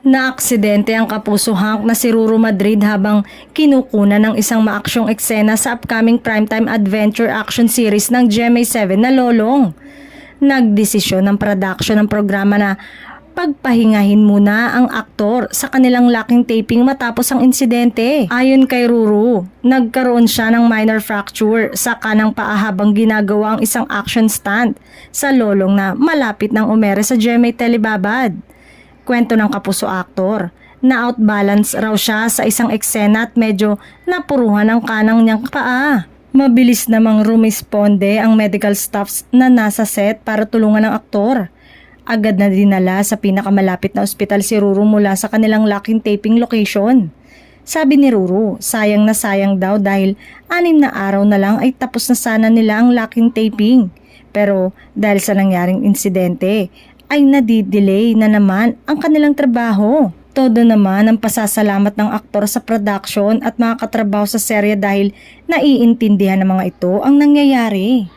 Naaksidente ang kapuso Hank na si Ruru Madrid habang kinukuna ng isang maaksyong eksena sa upcoming primetime adventure action series ng GMA7 na Lolong. Nagdesisyon ng production ng programa na pagpahingahin muna ang aktor sa kanilang laking taping matapos ang insidente. Ayon kay Ruru, nagkaroon siya ng minor fracture sa kanang paa habang ginagawa ang isang action stunt sa Lolong na malapit ng umere sa GMA Telebabad. Kwento ng kapuso aktor, na outbalance raw siya sa isang eksena at medyo napuruhan ang kanang niyang paa. Mabilis namang rumisponde ang medical staffs na nasa set para tulungan ang aktor. Agad na dinala sa pinakamalapit na ospital si Ruru mula sa kanilang laking taping location. Sabi ni Ruru, sayang na sayang daw dahil 6 na araw na lang ay tapos na sana nila ang laking taping. Pero dahil sa nangyaring insidente, ay nadidelay na naman ang kanilang trabaho. Todo naman ang pasasalamat ng aktor sa production at mga katrabaho sa serye dahil naiintindihan ng mga ito ang nangyayari.